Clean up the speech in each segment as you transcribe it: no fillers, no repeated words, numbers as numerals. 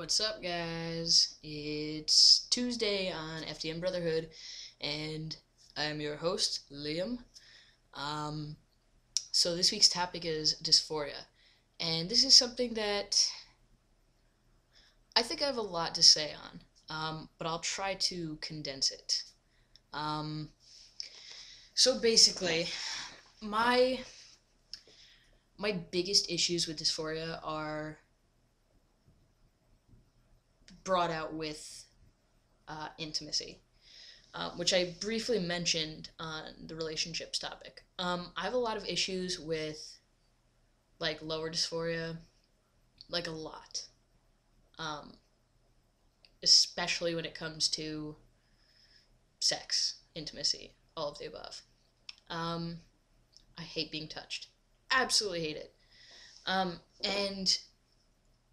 What's up, guys? It's Tuesday on FDM Brotherhood, and I'm your host, Liam. Um, so this week's topic is dysphoria, and this is something that I think I have a lot to say on, but I'll try to condense it. Um, so basically, my my biggest issues with dysphoria are brought out with intimacy. Which I briefly mentioned on the relationships topic. I have a lot of issues with like lower dysphoria, like a lot, um, especially when it comes to sex, intimacy, all of the above. Um, I hate being touched, absolutely hate it. And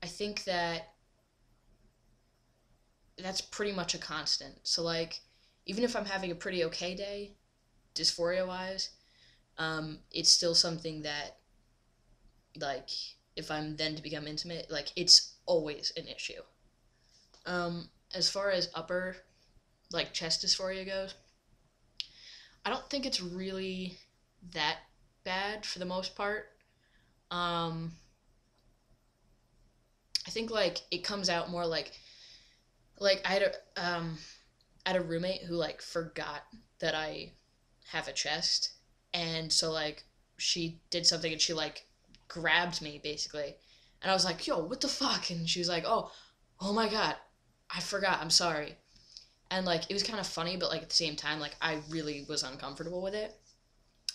I think that that's pretty much a constant. So like, even if I'm having a pretty okay day, dysphoria wise, it's still something that like if I'm then to become intimate, like it's always an issue. As far as upper like chest dysphoria goes, I don't think it's really that bad for the most part. Um, I think like it comes out more like I had a roommate who like forgot that I have a chest, and so like she did something and she like grabbed me basically, and I was like, "Yo, what the fuck?" And she was like, "Oh my god, I forgot. I'm sorry." And like it was kind of funny, but like at the same time, like I really was uncomfortable with it,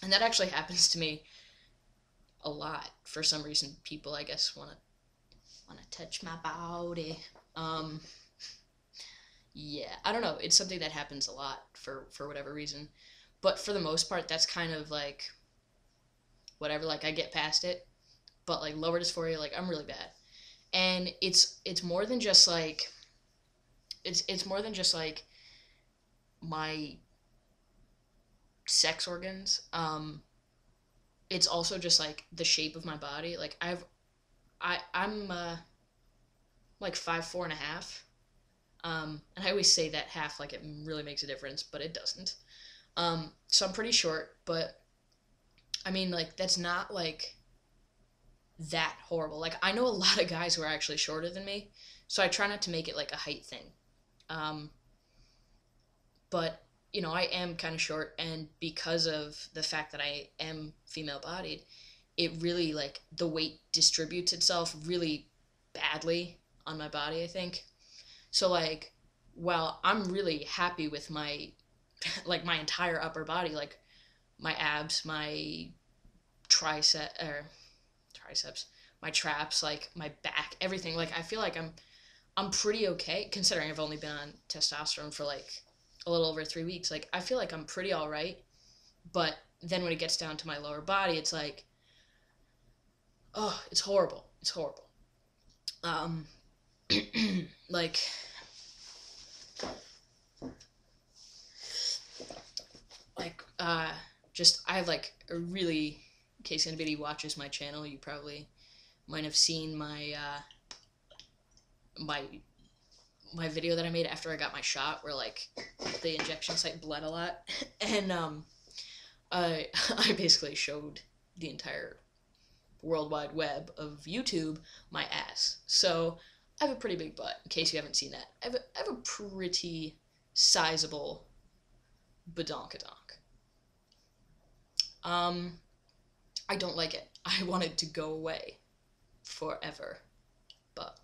and that actually happens to me a lot for some reason. People, I guess, wanna touch my body. Um, yeah, I don't know. It's something that happens a lot for whatever reason, but for the most part, that's kind of like whatever. Like I get past it, but like lower dysphoria, like I'm really bad, and it's more than just like it's more than just like my sex organs. It's also just like the shape of my body. Like I'm like 5'4.5". And I always say that half like it really makes a difference, but it doesn't. So I'm pretty short, but I mean like that's not like that horrible. Like I know a lot of guys who are actually shorter than me, so I try not to make it like a height thing. Um, but I am kind of short, and because of the fact that I am female bodied, it really like the weight distributes itself really badly on my body, I think. So like while I'm really happy with my like my entire upper body, like my abs, my triceps, my traps, like my back, everything, like I feel like I'm pretty okay considering I've only been on testosterone for like a little over 3 weeks. Like I feel like I'm pretty all right, but then when it gets down to my lower body, it's like, oh, it's horrible. It's horrible. Um, like like just I have like a really, in case anybody watches my channel, you probably might have seen my my video that I made after I got my shot, where like the injection site bled a lot, and I I basically showed the entire World Wide Web of YouTube my ass. So I have a pretty big butt. In case you haven't seen that, I have a pretty sizable badonkadonk. Um, I don't like it. I want it to go away forever, but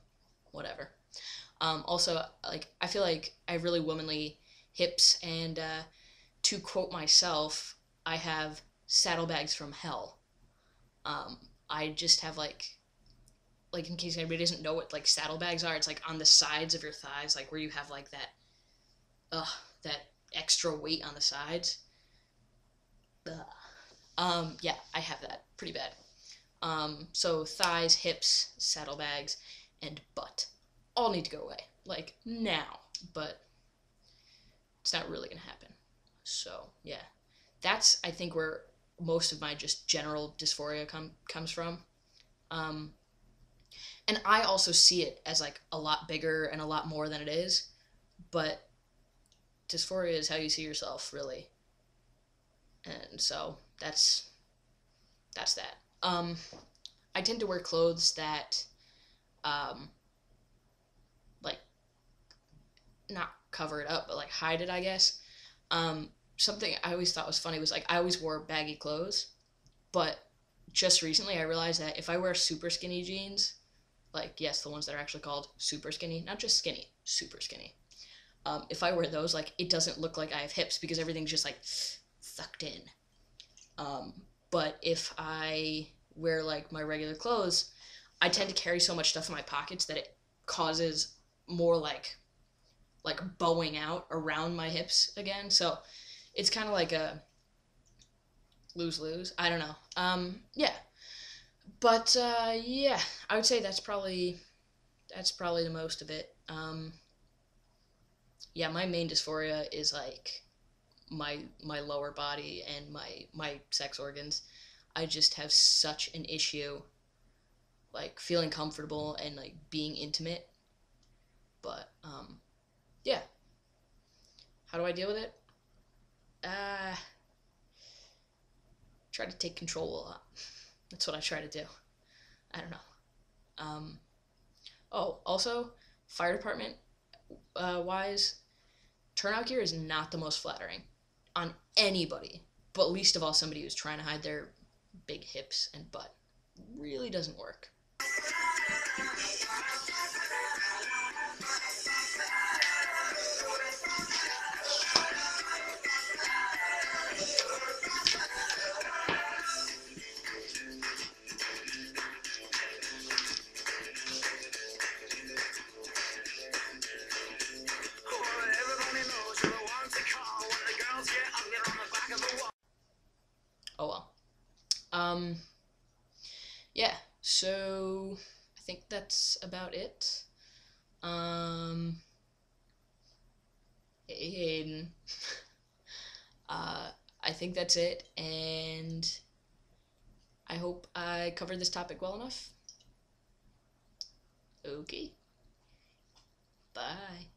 whatever. Also, like I feel like I have really womanly hips, and to quote myself, I have saddlebags from hell. Um, I just have like in case anybody doesn't know what like saddlebags are, it's like on the sides of your thighs, like where you have like that extra weight on the sides. Ugh. Yeah, I have that pretty bad. So thighs, hips, saddlebags, and butt all need to go away, like now. But it's not really gonna happen. So yeah, that's I think where most of my just general dysphoria comes from. Um, and I also see it as like a lot bigger and a lot more than it is, but dysphoria is how you see yourself, really. And so that's that. I tend to wear clothes that um like not cover it up, but like hide it, I guess. Something I always thought was funny was like I always wore baggy clothes, but just recently I realized that if I wear super skinny jeans, like yes, the ones that are actually called super skinny, not just skinny, super skinny. If I wear those, like it doesn't look like I have hips because everything's just like sucked in. Um, but if I wear like my regular clothes, I tend to carry so much stuff in my pockets that it causes more like bowing out around my hips again. So it's kind of like a lose lose. I don't know. Yeah, but yeah, I would say that's probably the most of it. Yeah, my main dysphoria is like my lower body and my sex organs. I just have such an issue like feeling comfortable and like being intimate. But yeah, how do I deal with it? Uh, try to take control a lot. That's what I try to do. I don't know. Um, oh, also, fire department wise, turnout gear is not the most flattering on anybody, but least of all somebody who's trying to hide their big hips and butt. Really doesn't work. Oh well. Um, yeah, so I think that's about it. Um, and I think that's it, and I hope I covered this topic well enough. Okay, bye.